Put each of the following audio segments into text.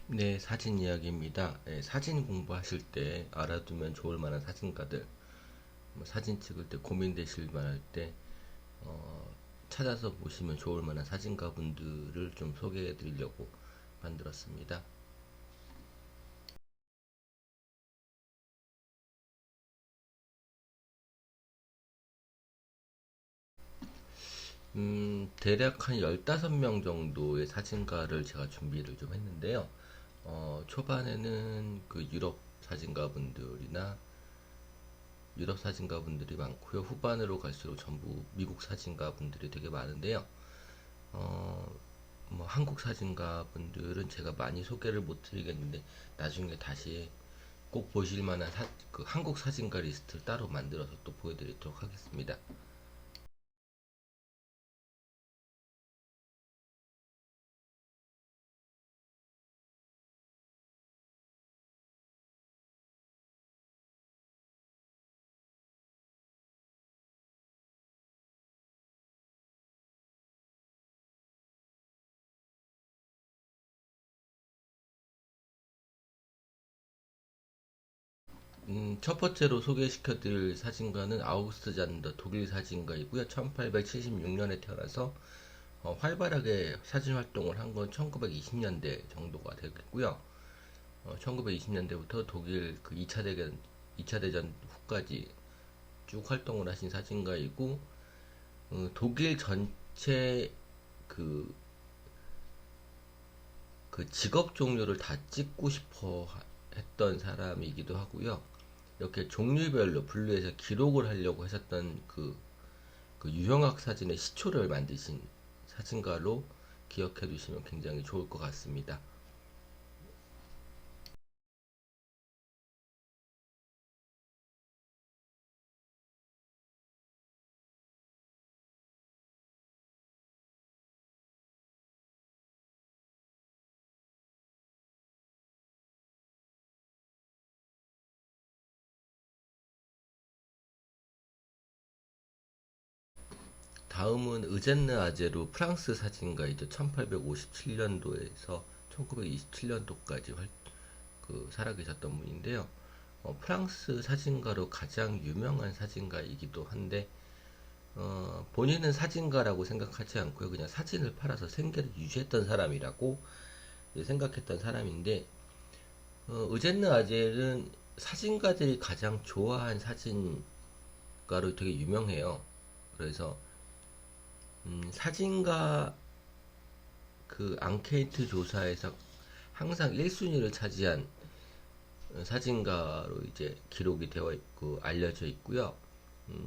네, 사진 이야기입니다. 네, 사진 공부하실 때 알아두면 좋을 만한 사진가들, 뭐 사진 찍을 때 고민되실 만할 때 찾아서 보시면 좋을 만한 사진가 분들을 좀 소개해 드리려고 만들었습니다. 대략 한 15명 정도의 사진가를 제가 준비를 좀 했는데요. 초반에는 그 유럽 사진가 분들이 많고요. 후반으로 갈수록 전부 미국 사진가 분들이 되게 많은데요. 어, 뭐 한국 사진가 분들은 제가 많이 소개를 못 드리겠는데 나중에 다시 꼭 보실 만한 그 한국 사진가 리스트를 따로 만들어서 또 보여드리도록 하겠습니다. 첫 번째로 소개시켜드릴 사진가는 아우구스트 잔더 독일 사진가이고요. 1876년에 태어나서 활발하게 사진 활동을 한 건 1920년대 정도가 되겠고요. 1920년대부터 독일 그 2차 대전 후까지 쭉 활동을 하신 사진가이고 독일 전체 그, 그 직업 종류를 다 찍고 싶어 했던 사람이기도 하고요. 이렇게 종류별로 분류해서 기록을 하려고 하셨던 그 유형학 사진의 시초를 만드신 사진가로 기억해 두시면 굉장히 좋을 것 같습니다. 다음은 의젠느 아제로 프랑스 사진가이죠. 1857년도에서 1927년도까지 살아 계셨던 분인데요. 프랑스 사진가로 가장 유명한 사진가이기도 한데 본인은 사진가라고 생각하지 않고요. 그냥 사진을 팔아서 생계를 유지했던 사람이라고 생각했던 사람인데 의젠느 아젤은 사진가들이 가장 좋아한 사진가로 되게 유명해요. 그래서 사진가 그 앙케이트 조사에서 항상 1순위를 차지한 사진가로 이제 기록이 되어 있고 알려져 있고요.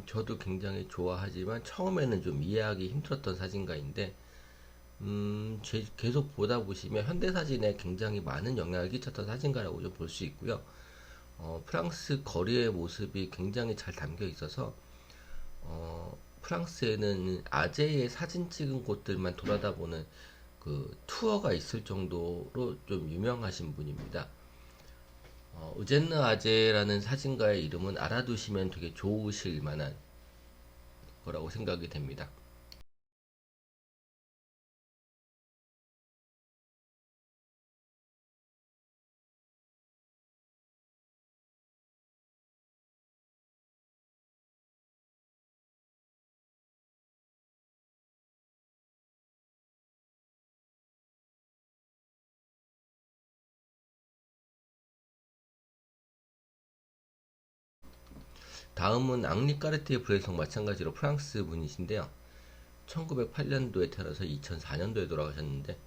저도 굉장히 좋아하지만 처음에는 좀 이해하기 힘들었던 사진가인데 계속 보다 보시면 현대사진에 굉장히 많은 영향을 끼쳤던 사진가라고 좀 볼 수 있고요. 프랑스 거리의 모습이 굉장히 잘 담겨 있어서 프랑스에는 아제의 사진 찍은 곳들만 돌아다 보는 그 투어가 있을 정도로 좀 유명하신 분입니다. 의젠느 아제라는 사진가의 이름은 알아두시면 되게 좋으실 만한 거라고 생각이 됩니다. 다음은 앙리 까르티에 브레송 마찬가지로 프랑스 분이신데요. 1908년도에 태어나서 2004년도에 돌아가셨는데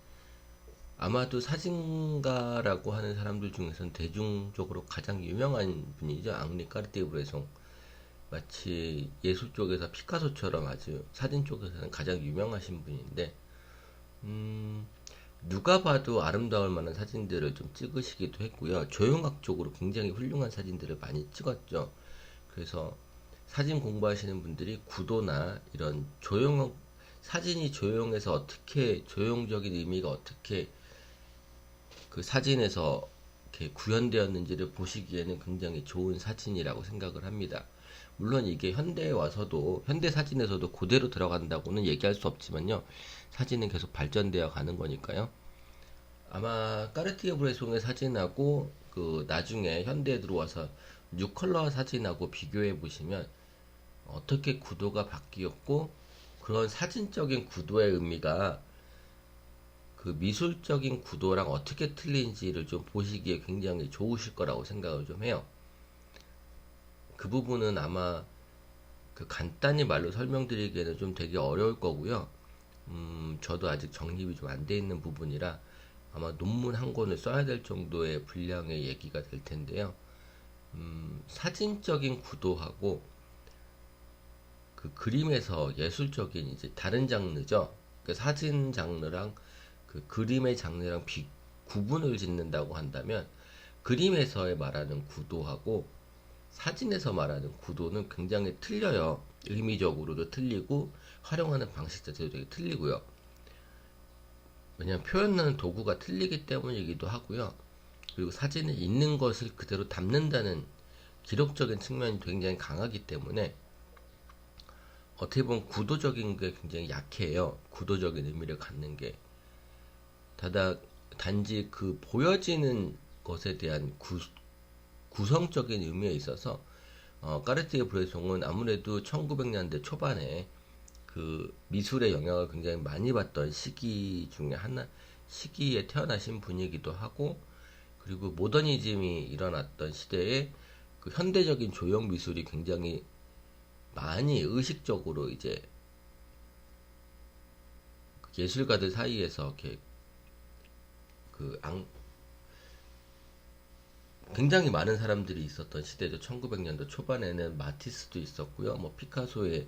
아마도 사진가라고 하는 사람들 중에서는 대중적으로 가장 유명한 분이죠. 앙리 까르티에 브레송. 마치 예술 쪽에서 피카소처럼 아주 사진 쪽에서는 가장 유명하신 분인데 음, 누가 봐도 아름다울 만한 사진들을 좀 찍으시기도 했고요. 조형학 쪽으로 굉장히 훌륭한 사진들을 많이 찍었죠. 그래서 사진 공부하시는 분들이 구도나 이런 사진이 조형해서 어떻게, 조형적인 의미가 어떻게 그 사진에서 이렇게 구현되었는지를 보시기에는 굉장히 좋은 사진이라고 생각을 합니다. 물론 이게 현대에 와서도, 현대 사진에서도 그대로 들어간다고는 얘기할 수 없지만요. 사진은 계속 발전되어 가는 거니까요. 아마 까르티에 브레송의 사진하고 그 나중에 현대에 들어와서 뉴컬러 사진하고 비교해 보시면 어떻게 구도가 바뀌었고 그런 사진적인 구도의 의미가 그 미술적인 구도랑 어떻게 틀린지를 좀 보시기에 굉장히 좋으실 거라고 생각을 좀 해요. 그 부분은 아마 그 간단히 말로 설명드리기에는 좀 되게 어려울 거고요. 저도 아직 정립이 좀 안 돼 있는 부분이라 아마 논문 한 권을 써야 될 정도의 분량의 얘기가 될 텐데요. 사진적인 구도하고 그 그림에서 예술적인 이제 다른 장르죠. 그 사진 장르랑 그 그림의 장르랑 구분을 짓는다고 한다면 그림에서의 말하는 구도하고 사진에서 말하는 구도는 굉장히 틀려요. 의미적으로도 틀리고 활용하는 방식 자체도 되게 틀리고요. 왜냐하면 표현하는 도구가 틀리기 때문이기도 하고요. 그리고 사진에 있는 것을 그대로 담는다는 기록적인 측면이 굉장히 강하기 때문에 어떻게 보면 구도적인 게 굉장히 약해요. 구도적인 의미를 갖는 게. 단지 그 보여지는 것에 대한 구성적인 의미에 있어서 까르티에 브레송은 아무래도 1900년대 초반에 그 미술의 영향을 굉장히 많이 받던 시기 중에 하나 시기에 태어나신 분이기도 하고 그리고 모더니즘이 일어났던 시대에 그 현대적인 조형 미술이 굉장히 많이 의식적으로 이제 예술가들 사이에서 이렇게 그 굉장히 많은 사람들이 있었던 시대죠. 1900년도 초반에는 마티스도 있었고요. 뭐 피카소의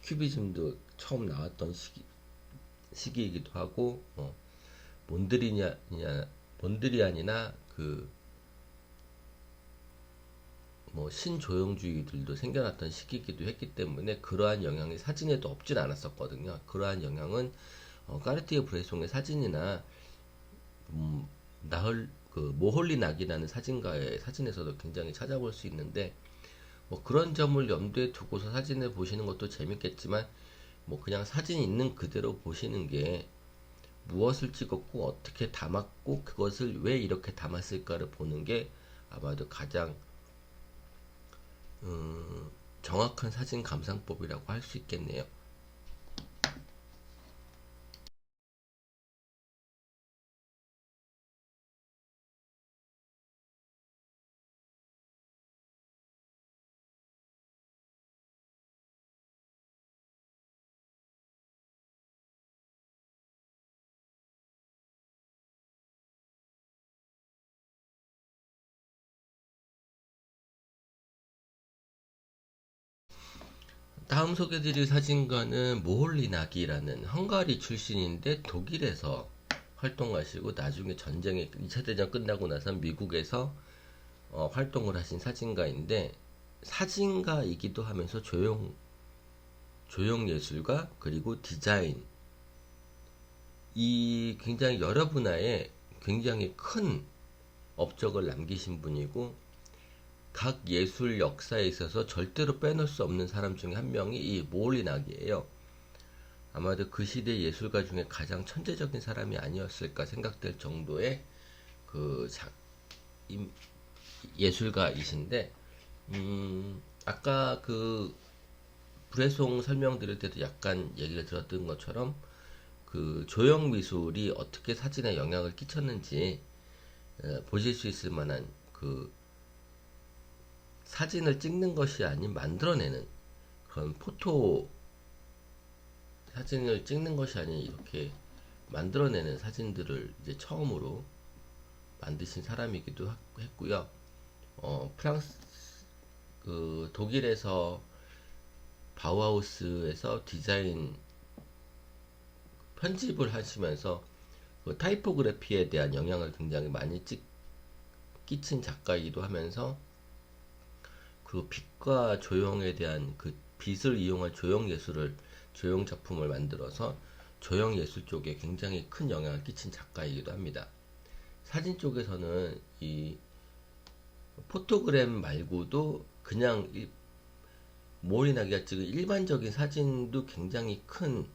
큐비즘도 처음 나왔던 시기이기도 하고 몬드리안이나 그 뭐 신조형주의들도 생겨났던 시기이기도 했기 때문에 그러한 영향이 사진에도 없진 않았었거든요. 그러한 영향은 까르티에 브레송의 사진이나 나흘 그 모홀리 낙이라는 사진가의 사진에서도 굉장히 찾아볼 수 있는데 뭐 그런 점을 염두에 두고서 사진을 보시는 것도 재밌겠지만 뭐 그냥 사진 있는 그대로 보시는 게 무엇을 찍었고 어떻게 담았고 그것을 왜 이렇게 담았을까를 보는 게 아마도 가장 정확한 사진 감상법이라고 할 수 있겠네요. 다음 소개드릴 사진가는 모홀리 나기라는 헝가리 출신인데 독일에서 활동하시고 나중에 전쟁이 2차 대전 끝나고 나서 미국에서 활동을 하신 사진가인데 사진가이기도 하면서 조형 예술가 그리고 디자인 이 굉장히 여러 분야에 굉장히 큰 업적을 남기신 분이고 각 예술 역사에 있어서 절대로 빼놓을 수 없는 사람 중에 한 명이 이 모홀리낙이에요. 아마도 그 시대 예술가 중에 가장 천재적인 사람이 아니었을까 생각될 정도의 그 예술가이신데 아까 그 브레송 설명드릴 때도 약간 얘기를 들었던 것처럼 그 조형 미술이 어떻게 사진에 영향을 끼쳤는지 보실 수 있을 만한 그 사진을 찍는 것이 아닌 만들어내는 그런 사진을 찍는 것이 아닌 이렇게 만들어내는 사진들을 이제 처음으로 만드신 사람이기도 했고요. 프랑스 그 독일에서 바우하우스에서 디자인 편집을 하시면서 그 타이포그래피에 대한 영향을 굉장히 많이 끼친 작가이기도 하면서 그 빛과 조형에 대한 그 빛을 이용한 조형 작품을 만들어서 조형 예술 쪽에 굉장히 큰 영향을 끼친 작가이기도 합니다. 사진 쪽에서는 이 포토그램 말고도 그냥 모리나기가 찍은 일반적인 사진도 굉장히 큰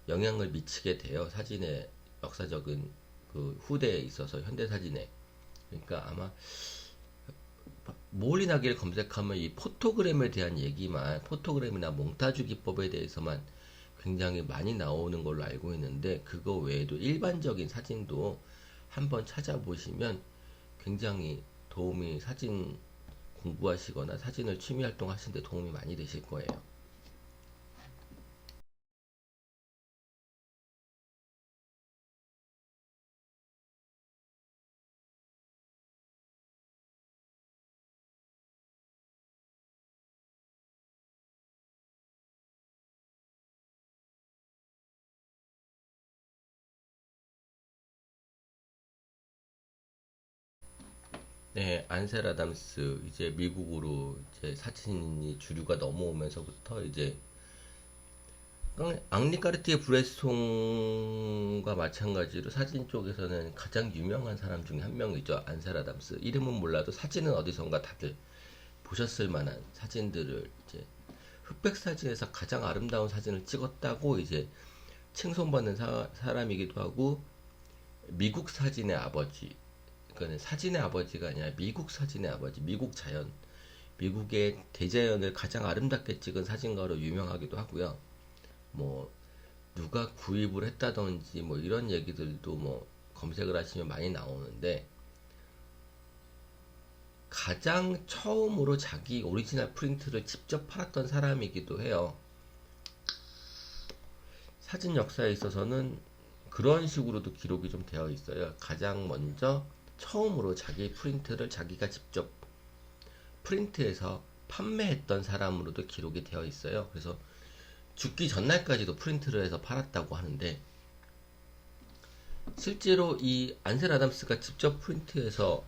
영향을 미치게 돼요. 사진의 역사적인 그 후대에 있어서 현대사진에. 그러니까 아마 몰리나기를 검색하면 이 포토그램에 대한 얘기만, 포토그램이나 몽타주 기법에 대해서만 굉장히 많이 나오는 걸로 알고 있는데, 그거 외에도 일반적인 사진도 한번 찾아보시면 굉장히 도움이, 사진 공부하시거나 사진을 취미 활동하시는데 도움이 많이 되실 거예요. 네, ansel 아담스 이제 미국으로 이제 사진이 주류가 넘어오면서부터 이제 앙리 까르티에 브레송과 마찬가지로 사진 쪽에서는 가장 유명한 사람 중에 한 명이죠. ansel 아담스. 이름은 몰라도 사진은 어디선가 다들 보셨을 만한 사진들을 이제 흑백 사진에서 가장 아름다운 사진을 찍었다고 이제 칭송받는 사람이기도 하고, 미국 사진의 아버지, 그러니까 사진의 아버지가 아니라 미국 사진의 아버지, 미국 자연, 미국의 대자연을 가장 아름답게 찍은 사진가로 유명하기도 하고요. 뭐 누가 구입을 했다든지 뭐 이런 얘기들도 뭐 검색을 하시면 많이 나오는데, 가장 처음으로 자기 오리지널 프린트를 직접 팔았던 사람이기도 해요. 사진 역사에 있어서는 그런 식으로도 기록이 좀 되어 있어요. 가장 먼저 처음으로 자기 프린트를 자기가 직접 프린트해서 판매했던 사람으로도 기록이 되어 있어요. 그래서 죽기 전날까지도 프린트를 해서 팔았다고 하는데, 실제로 이 ansel 아담스가 직접 프린트해서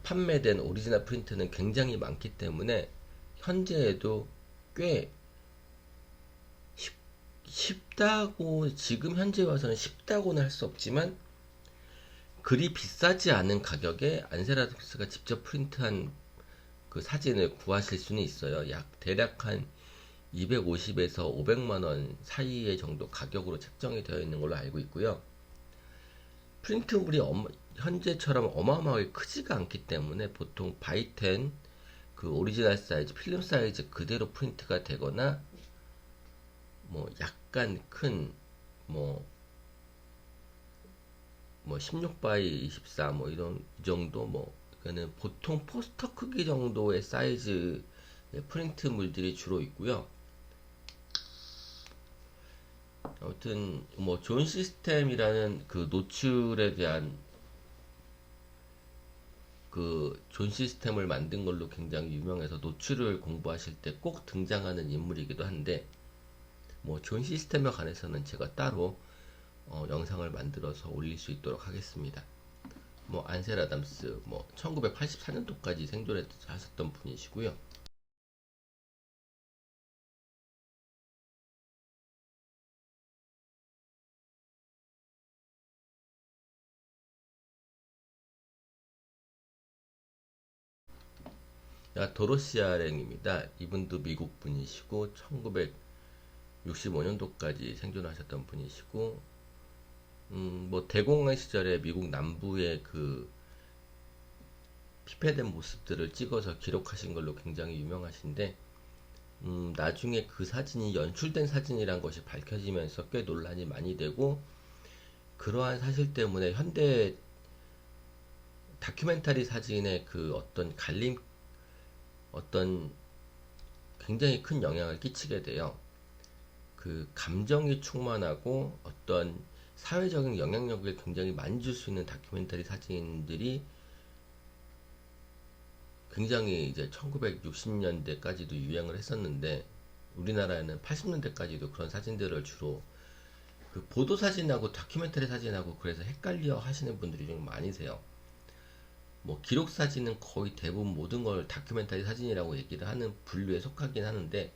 판매된 오리지널 프린트는 굉장히 많기 때문에 현재에도 꽤 쉽다고, 지금 현재 와서는 쉽다고는 할 수 없지만 그리 비싸지 않은 가격에 ansel 아담스가 직접 프린트한 그 사진을 구하실 수는 있어요. 대략 한 250에서 500만 원 사이의 정도 가격으로 책정이 되어 있는 걸로 알고 있고요. 프린트물이 현재처럼 어마어마하게 크지가 않기 때문에 보통 바이텐 그 오리지널 사이즈, 필름 사이즈 그대로 프린트가 되거나, 뭐 약간 큰 뭐 16 x 24 뭐 이런 이 정도, 뭐 그는 보통 포스터 크기 정도의 사이즈 프린트물들이 주로 있고요. 아무튼 뭐 존 시스템이라는 그 노출에 대한 그 존 시스템을 만든 걸로 굉장히 유명해서 노출을 공부하실 때 꼭 등장하는 인물이기도 한데, 뭐 존 시스템에 관해서는 제가 따로 영상을 만들어서 올릴 수 있도록 하겠습니다. 뭐 ansel 아담스 뭐 1984년도까지 생존하셨던 분이시고요. 도로시아 랭입니다. 이분도 미국 분이시고 1965년도까지 생존하셨던 분이시고, 뭐 대공황 시절에 미국 남부의 그 피폐된 모습들을 찍어서 기록하신 걸로 굉장히 유명하신데, 나중에 그 사진이 연출된 사진이란 것이 밝혀지면서 꽤 논란이 많이 되고, 그러한 사실 때문에 현대 다큐멘터리 사진의 그 어떤 굉장히 큰 영향을 끼치게 돼요. 그 감정이 충만하고 어떤 사회적인 영향력을 굉장히 많이 줄 수 있는 다큐멘터리 사진들이 굉장히 이제 1960년대까지도 유행을 했었는데, 우리나라에는 80년대까지도 그런 사진들을 주로 그 보도 사진하고 다큐멘터리 사진하고 그래서 헷갈려 하시는 분들이 좀 많으세요. 뭐 기록 사진은 거의 대부분 모든 걸 다큐멘터리 사진이라고 얘기를 하는 분류에 속하긴 하는데,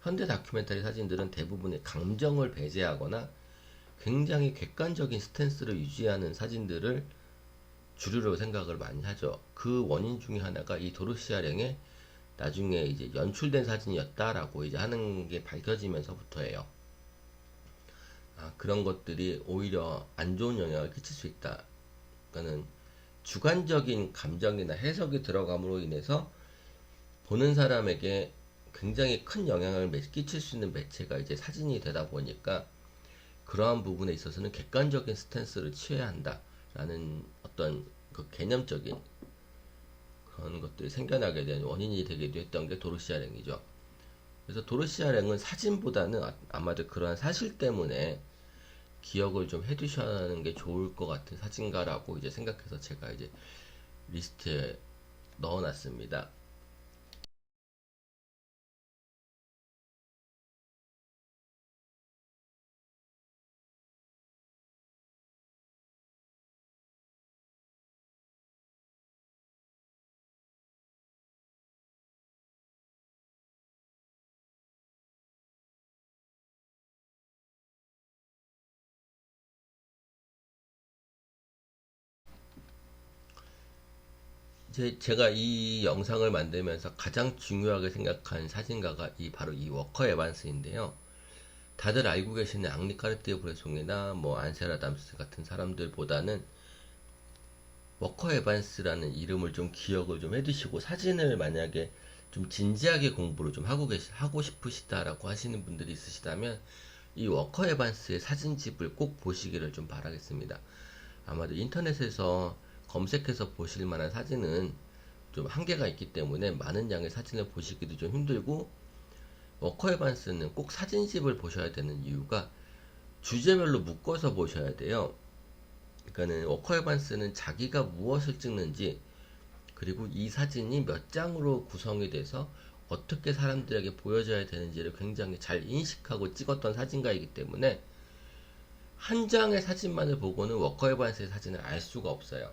현대 다큐멘터리 사진들은 대부분의 감정을 배제하거나 굉장히 객관적인 스탠스를 유지하는 사진들을 주류로 생각을 많이 하죠. 그 원인 중에 하나가 이 도로시아 랭의 나중에 이제 연출된 사진이었다라고 이제 하는 게 밝혀지면서부터예요. 그런 것들이 오히려 안 좋은 영향을 끼칠 수 있다. 그러니까는 주관적인 감정이나 해석이 들어감으로 인해서 보는 사람에게 굉장히 큰 영향을 끼칠 수 있는 매체가 이제 사진이 되다 보니까 그러한 부분에 있어서는 객관적인 스탠스를 취해야 한다라는 어떤 그 개념적인 그런 것들이 생겨나게 된 원인이 되기도 했던 게 도르시아랭이죠. 그래서 도르시아랭은 사진보다는 아마도 그러한 사실 때문에 기억을 좀 해두셔야 하는 게 좋을 것 같은 사진가라고 이제 생각해서 제가 이제 리스트에 넣어놨습니다. 이제 제가 이 영상을 만들면서 가장 중요하게 생각한 사진가가 바로 이 워커 에반스인데요. 다들 알고 계시는 앙리 까르띠에 브레송이나 뭐 안셀 아담스 같은 사람들보다는 워커 에반스라는 이름을 좀 기억을 좀 해두시고 사진을 만약에 좀 진지하게 공부를 좀 하고 싶으시다라고 하시는 분들이 있으시다면 이 워커 에반스의 사진집을 꼭 보시기를 좀 바라겠습니다. 아마도 인터넷에서 검색해서 보실 만한 사진은 좀 한계가 있기 때문에 많은 양의 사진을 보시기도 좀 힘들고, 워커 에반스는 꼭 사진집을 보셔야 되는 이유가 주제별로 묶어서 보셔야 돼요. 그러니까는 워커 에반스는 자기가 무엇을 찍는지, 그리고 이 사진이 몇 장으로 구성이 돼서 어떻게 사람들에게 보여져야 되는지를 굉장히 잘 인식하고 찍었던 사진가이기 때문에 한 장의 사진만을 보고는 워커 에반스의 사진을 알 수가 없어요.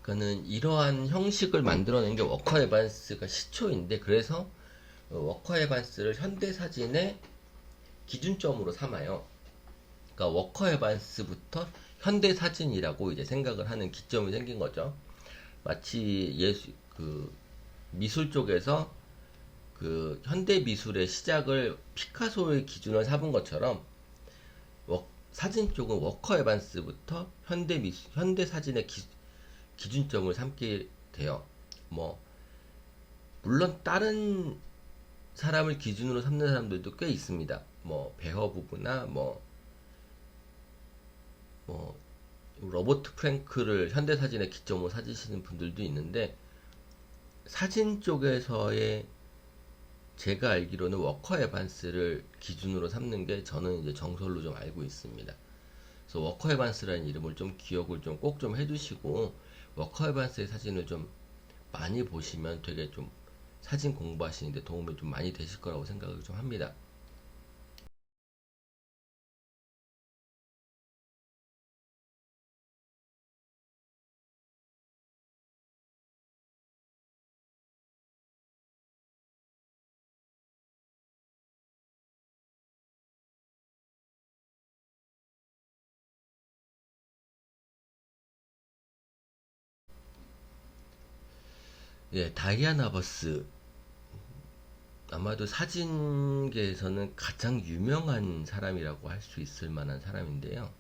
그러니까는 이러한 형식을 만들어낸 게 워커 에반스가 시초인데, 그래서 워커 에반스를 현대 사진의 기준점으로 삼아요. 그러니까 워커 에반스부터 현대 사진이라고 이제 생각을 하는 기점이 생긴 거죠. 마치 미술 쪽에서 그 현대 미술의 시작을 피카소의 기준을 삼은 것처럼 사진 쪽은 워커 에반스부터 현대 사진의 기준점을 삼게 돼요. 뭐 물론 다른 사람을 기준으로 삼는 사람들도 꽤 있습니다. 뭐 베허 부부나 뭐 로버트 프랭크를 현대 사진의 기점으로 사지시는 분들도 있는데, 사진 쪽에서의 제가 알기로는 워커 에반스를 기준으로 삼는 게 저는 이제 정설로 좀 알고 있습니다. 그래서 워커 에반스라는 이름을 좀 기억을 좀 꼭 좀 해두시고 워커 에반스의 사진을 좀 많이 보시면 되게 좀 사진 공부하시는데 도움이 좀 많이 되실 거라고 생각을 좀 합니다. 예, 다이아나 버스, 아마도 사진계에서는 가장 유명한 사람이라고 할 수 있을 만한 사람인데요.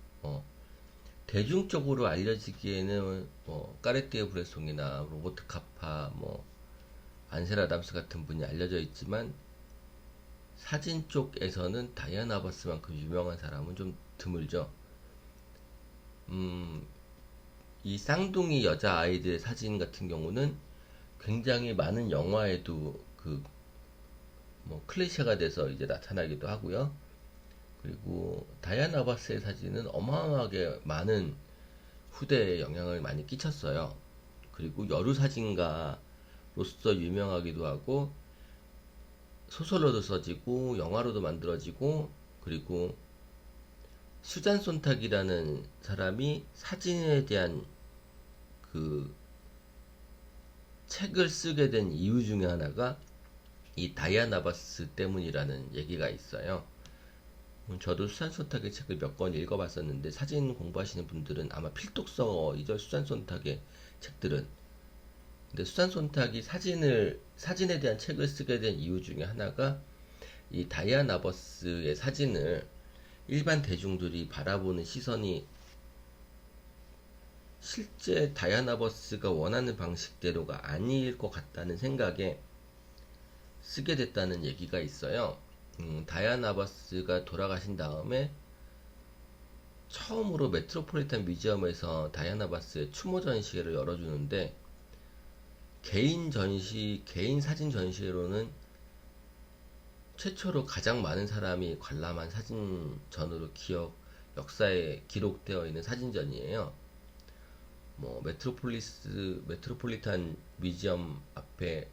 대중적으로 알려지기에는 까레띠에 브레송이나 로버트 카파, 안셀 아담스 같은 분이 알려져 있지만, 사진 쪽에서는 다이아나 버스만큼 유명한 사람은 좀 드물죠. 음, 이 쌍둥이 여자 아이들의 사진 같은 경우는 굉장히 많은 영화에도 클리셰가 돼서 이제 나타나기도 하고요. 그리고 다이아나 버스의 사진은 어마어마하게 많은 후대에 영향을 많이 끼쳤어요. 그리고 여류 사진가로서 유명하기도 하고, 소설로도 써지고 영화로도 만들어지고, 그리고 수잔 손탁이라는 사람이 사진에 대한 그 책을 쓰게 된 이유 중에 하나가 이 다이아나 버스 때문이라는 얘기가 있어요. 저도 수잔 손탁의 책을 몇 권 읽어봤었는데, 사진 공부하시는 분들은 아마 필독서이죠, 수잔 손탁의 책들은. 근데 수잔 손탁이 사진에 대한 책을 쓰게 된 이유 중에 하나가 이 다이아나 버스의 사진을 일반 대중들이 바라보는 시선이 실제 다이아나 버스가 원하는 방식대로가 아닐 것 같다는 생각에 쓰게 됐다는 얘기가 있어요. 다이아나 버스가 돌아가신 다음에 처음으로 메트로폴리탄 뮤지엄에서 다이아나 버스의 추모 전시회를 열어주는데, 개인 사진 전시회로는 최초로 가장 많은 사람이 관람한 사진전으로 역사에 기록되어 있는 사진전이에요. 뭐 메트로폴리탄 뮤지엄 앞에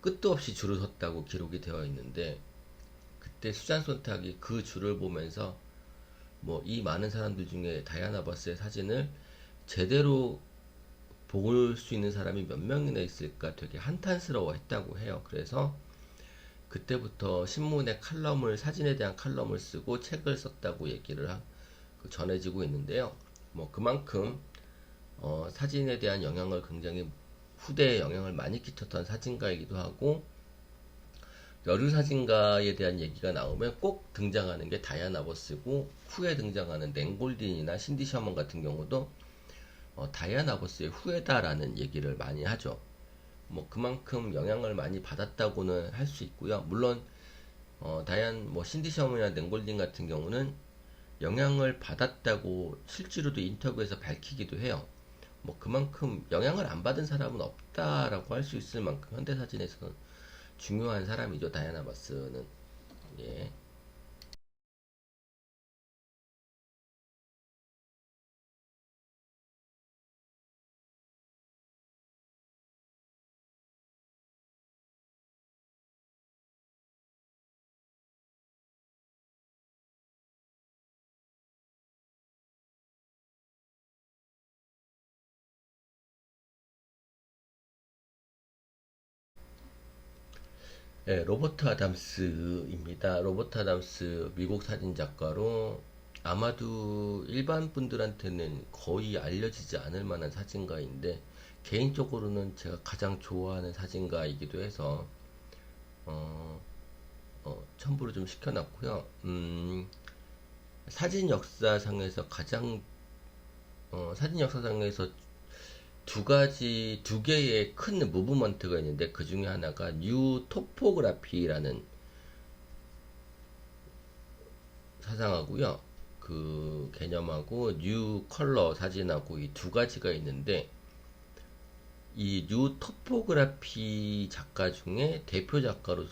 끝도 없이 줄을 섰다고 기록이 되어 있는데, 그때 수잔 손탁이 그 줄을 보면서 뭐 이 많은 사람들 중에 다이아나 버스의 사진을 제대로 볼 수 있는 사람이 몇 명이나 있을까 되게 한탄스러워 했다고 해요. 그래서 그때부터 신문에 사진에 대한 칼럼을 쓰고 책을 썼다고 전해지고 있는데요. 뭐 그만큼 사진에 대한 영향을 굉장히 후대에 영향을 많이 끼쳤던 사진가이기도 하고, 여류 사진가에 대한 얘기가 나오면 꼭 등장하는 게 다이아나 버스고, 후에 등장하는 랭골딘이나 신디 셔먼 같은 경우도 다이아나 버스의 후예다라는 얘기를 많이 하죠. 뭐 그만큼 영향을 많이 받았다고는 할 수 있고요. 물론 신디 셔먼이나 랭골딘 같은 경우는 영향을 받았다고 실제로도 인터뷰에서 밝히기도 해요. 뭐 그만큼 영향을 안 받은 사람은 없다라고 할 수 있을 만큼 현대사진에서는 중요한 사람이죠, 다이아나 버스는. 예. 네, 로버트 아담스입니다. 로버트 아담스 미국 사진 작가로 아마도 일반 분들한테는 거의 알려지지 않을 만한 사진가인데, 개인적으로는 제가 가장 좋아하는 사진가이기도 해서 어, 첨부를 좀 시켜놨고요. 사진 역사상에서 사진 역사상에서 두 개의 큰 무브먼트가 있는데, 그 중에 하나가 뉴 토포그라피라는 사상하고요. 그 개념하고 뉴 컬러 사진하고 이 두 가지가 있는데, 이 뉴 토포그라피 작가 중에 대표 작가로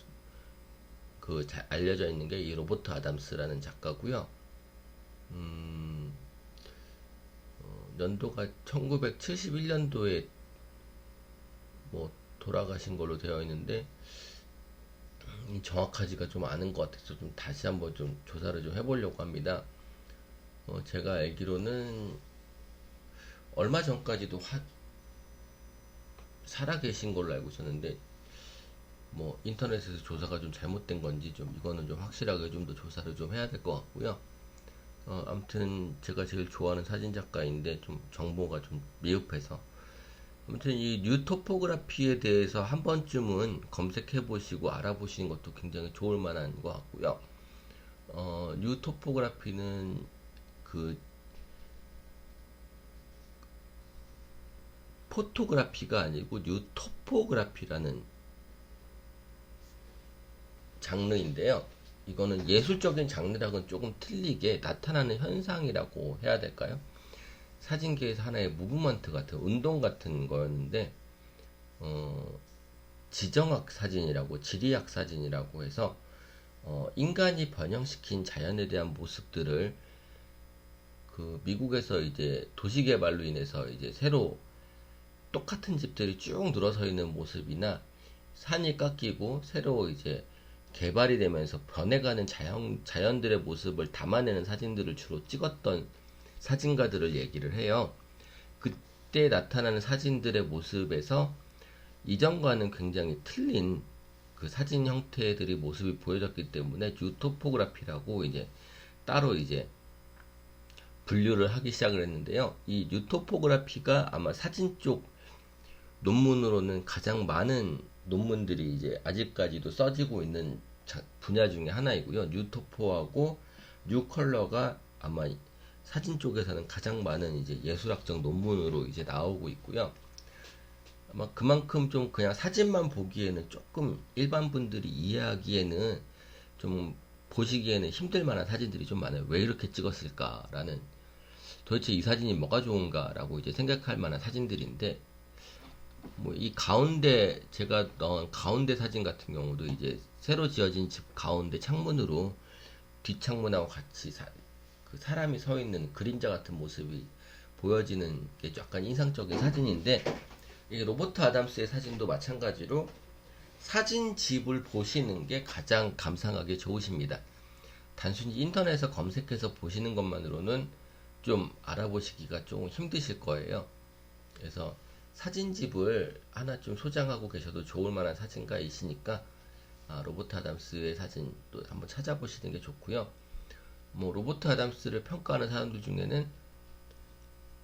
알려져 있는 게 이 로버트 아담스라는 작가고요. 연도가 1971년도에 뭐 돌아가신 걸로 되어 있는데, 정확하지가 좀 않은 것 같아서 좀 다시 한번 좀 조사를 좀 해보려고 합니다. 제가 알기로는 얼마 전까지도 살아 계신 걸로 알고 있었는데, 뭐 인터넷에서 조사가 좀 잘못된 건지 좀 이거는 좀 확실하게 좀 더 조사를 좀 해야 될 것 같고요. 아무튼 제가 제일 좋아하는 사진 작가인데 좀 정보가 좀 미흡해서, 아무튼 이 뉴토포그라피에 대해서 한 번쯤은 검색해 보시고 알아보시는 것도 굉장히 좋을 만한 것 같고요. 뉴토포그라피는 그 포토그라피가 아니고 뉴토포그라피라는 장르인데요. 이거는 예술적인 장르랑은 조금 틀리게 나타나는 현상이라고 해야 될까요? 사진계에서 하나의 무브먼트 같은, 운동 같은 거였는데, 지정학 사진이라고, 지리학 사진이라고 해서 인간이 변형시킨 자연에 대한 모습들을 그 미국에서 이제 도시개발로 인해서 이제 새로 똑같은 집들이 쭉 늘어서 있는 모습이나, 산이 깎이고 새로 이제 개발이 되면서 변해가는 자연들의 모습을 담아내는 사진들을 주로 찍었던 사진가들을 얘기를 해요. 그때 나타나는 사진들의 모습에서 이전과는 굉장히 틀린 그 사진 형태들이 모습이 보여졌기 때문에 뉴토포그라피라고 이제 따로 이제 분류를 하기 시작을 했는데요. 이 뉴토포그라피가 아마 사진 쪽 논문으로는 가장 많은 논문들이 이제 아직까지도 써지고 있는 분야 중에 하나이고요. 뉴토포하고 뉴 컬러가 아마 사진 쪽에서는 가장 많은 이제 예술학적 논문으로 이제 나오고 있고요. 아마 그만큼 좀 그냥 사진만 보기에는 조금 일반 분들이 이해하기에는 좀 보시기에는 힘들 만한 사진들이 좀 많아요. 왜 이렇게 찍었을까라는, 도대체 이 사진이 뭐가 좋은가라고 이제 생각할 만한 사진들인데, 뭐 이 가운데 제가 넣은 가운데 사진 같은 경우도 이제 새로 지어진 집 가운데 창문으로 뒷창문하고 같이 그 사람이 서 있는 그림자 같은 모습이 보여지는 게 약간 인상적인 사진인데, 이 로버트 아담스의 사진도 마찬가지로 사진집을 보시는 게 가장 감상하기 좋으십니다. 단순히 인터넷에서 검색해서 보시는 것만으로는 좀 알아보시기가 조금 힘드실 거예요. 그래서 사진집을 하나 좀 소장하고 계셔도 좋을 만한 사진가이시니까 로버트 아담스의 사진도 한번 찾아보시는 게 좋고요. 뭐 로버트 아담스를 평가하는 사람들 중에는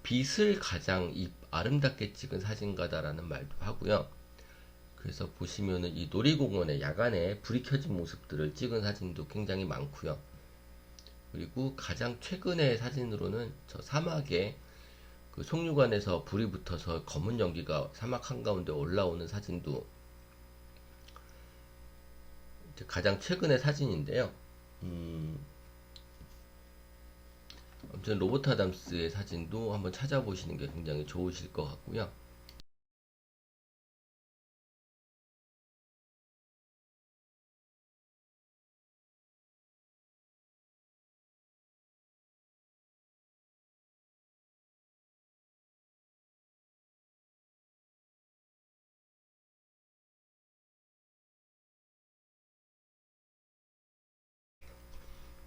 빛을 가장 아름답게 찍은 사진가다라는 말도 하고요. 그래서 보시면은 이 놀이공원에 야간에 불이 켜진 모습들을 찍은 사진도 굉장히 많고요. 그리고 가장 최근의 사진으로는 저 사막에 그 속류관에서 불이 붙어서 검은 연기가 사막 한가운데 올라오는 사진도 가장 최근의 사진인데요. 아무튼 로버트 아담스의 사진도 한번 찾아보시는 게 굉장히 좋으실 것 같고요.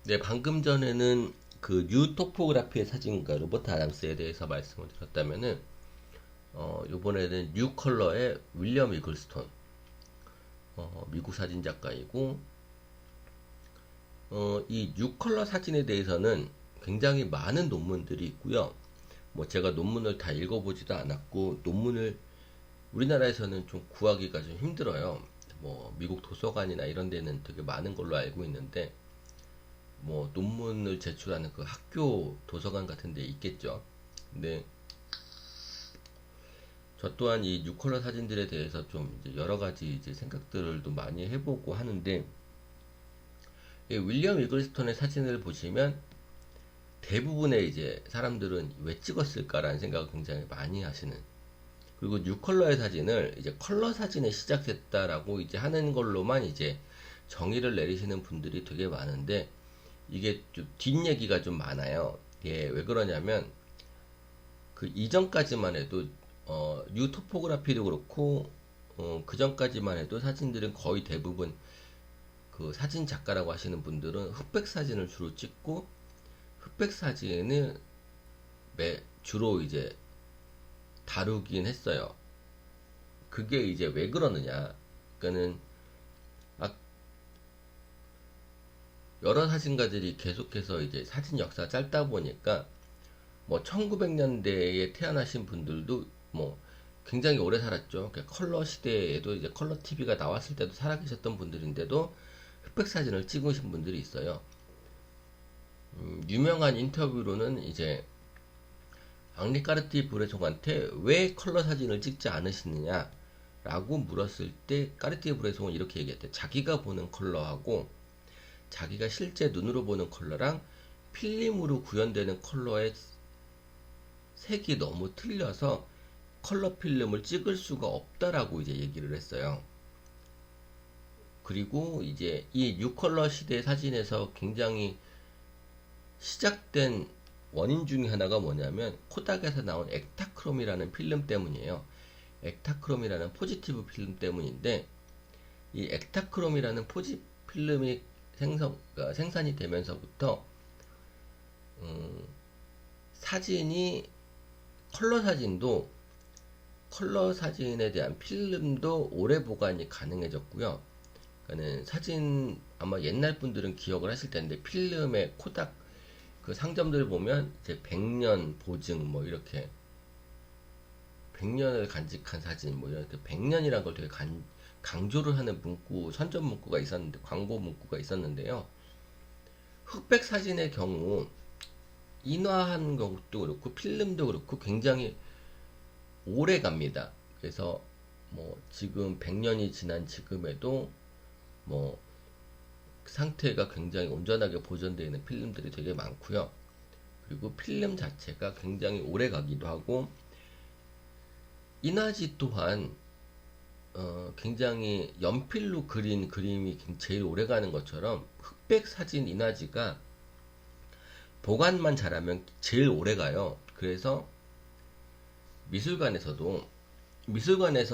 네, 방금 전에는 그 뉴 토포그라피의 사진가 로버트 아담스에 대해서 말씀을 드렸다면은 요번에는 뉴 컬러의 윌리엄 이글스톤, 미국 사진 작가이고, 이 뉴 컬러 사진에 대해서는 굉장히 많은 논문들이 있고요. 뭐 제가 논문을 다 읽어보지도 않았고, 논문을 우리나라에서는 좀 구하기가 좀 힘들어요. 뭐 미국 도서관이나 이런 데는 되게 많은 걸로 알고 있는데, 뭐 논문을 제출하는 그 학교 도서관 같은 데 있겠죠. 근데 저 또한 이 뉴컬러 사진들에 대해서 좀 이제 여러 가지 이제 생각들을 많이 해보고 하는데, 이 윌리엄 이글스톤의 사진을 보시면 대부분의 이제 사람들은 왜 찍었을까라는 생각을 굉장히 많이 하시는, 그리고 뉴컬러의 사진을 이제 컬러 사진에 시작됐다라고 이제 하는 걸로만 이제 정의를 내리시는 분들이 되게 많은데, 이게 좀 뒷얘기가 좀 많아요. 이게 왜 그러냐면 그 이전까지만 해도 뉴 토포그라피도 그렇고 그 전까지만 해도 사진들은 거의 대부분 그 사진 작가라고 하시는 분들은 흑백 사진을 주로 찍고, 흑백 사진을 주로 이제 다루긴 했어요. 그게 이제 왜 그러느냐? 그러니까는 여러 사진가들이 계속해서 이제 사진 역사가 짧다 보니까 뭐 1900년대에 태어나신 분들도 뭐 굉장히 오래 살았죠. 그러니까 컬러 시대에도 이제 컬러 TV가 나왔을 때도 살아계셨던 분들인데도 흑백 사진을 찍으신 분들이 있어요. 유명한 인터뷰로는 이제 앙리 까르띠에 브레송한테 왜 컬러 사진을 찍지 않으시느냐 라고 물었을 때 까르띠에 브레송은 이렇게 얘기했대. 자기가 보는 컬러하고 자기가 실제 눈으로 보는 컬러랑 필름으로 구현되는 컬러의 색이 너무 틀려서 컬러 필름을 찍을 수가 없다라고 이제 얘기를 했어요. 그리고 이제 이 뉴컬러 시대 사진에서 굉장히 시작된 원인 중에 하나가 뭐냐면 코닥에서 나온 액타크롬이라는 필름 때문이에요. 액타크롬이라는 포지티브 필름 때문인데, 이 액타크롬이라는 필름이 생산이 되면서부터 사진이 컬러 사진에 대한 필름도 오래 보관이 가능해졌고요. 그러니까는 사진 아마 옛날 분들은 기억을 하실 텐데 필름의 코닥 그 상점들 보면 이제 100년 보증 뭐 이렇게 100년을 간직한 사진 뭐 이렇게 100년이란 걸 되게 강조를 하는 문구, 선전 문구가 있었는데, 광고 문구가 있었는데요. 흑백 사진의 경우 인화한 것도 그렇고 필름도 그렇고 굉장히 오래 갑니다. 그래서 뭐 지금 100년이 지난 지금에도 뭐 상태가 굉장히 온전하게 보존되어 있는 필름들이 되게 많고요. 그리고 필름 자체가 굉장히 오래 가기도 하고, 인화지 또한 굉장히 연필로 그린 그림이 제일 오래 가는 것처럼 흑백 사진 인화지가 보관만 잘하면 제일 오래 가요. 그래서 미술관에서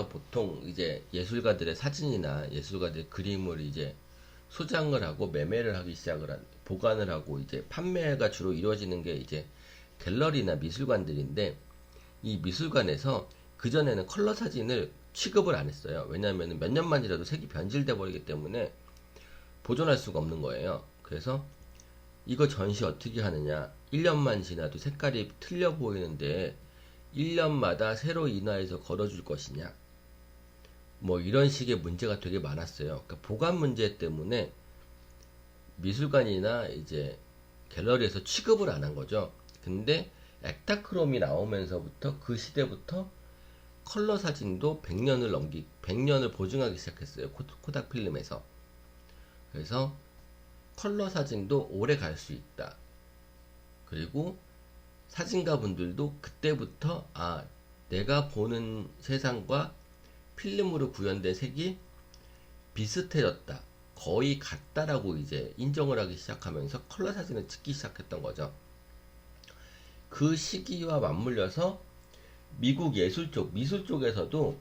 보통 이제 예술가들의 사진이나 예술가들의 그림을 이제 소장을 하고 매매를 하기 보관을 하고 이제 판매가 주로 이루어지는 게 이제 갤러리나 미술관들인데, 이 미술관에서 그전에는 컬러 사진을 취급을 안 했어요. 왜냐하면 몇 년만이라도 색이 변질돼 버리기 때문에 보존할 수가 없는 거예요. 그래서 이거 전시 어떻게 하느냐, 1년만 지나도 색깔이 틀려 보이는데 1년마다 새로 인화해서 걸어줄 것이냐, 뭐 이런 식의 문제가 되게 많았어요. 그러니까 보관 문제 때문에 미술관이나 이제 갤러리에서 취급을 안 한 거죠. 근데 액타크롬이 나오면서부터 그 시대부터 컬러 사진도 100년을 보증하기 시작했어요. 코닥 필름에서. 그래서 컬러 사진도 오래 갈 수 있다. 그리고 사진가 분들도 그때부터 내가 보는 세상과 필름으로 구현된 색이 비슷해졌다, 거의 같다라고 이제 인정을 하기 시작하면서 컬러 사진을 찍기 시작했던 거죠. 그 시기와 맞물려서 미국 미술 쪽에서도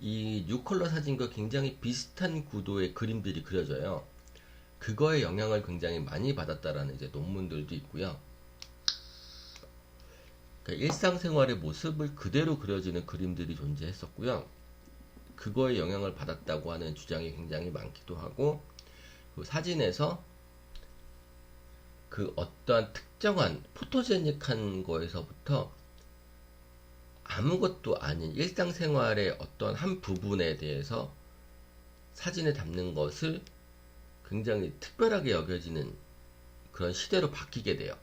이 뉴컬러 사진과 굉장히 비슷한 구도의 그림들이 그려져요. 그거에 영향을 굉장히 많이 받았다라는 이제 논문들도 있고요. 그러니까 일상생활의 모습을 그대로 그려지는 그림들이 존재했었고요. 그거에 영향을 받았다고 하는 주장이 굉장히 많기도 하고, 그 사진에서 그 어떠한 특정한 포토제닉한 거에서부터 아무것도 아닌 일상생활의 어떤 한 부분에 대해서 사진에 담는 것을 굉장히 특별하게 여겨지는 그런 시대로 바뀌게 돼요.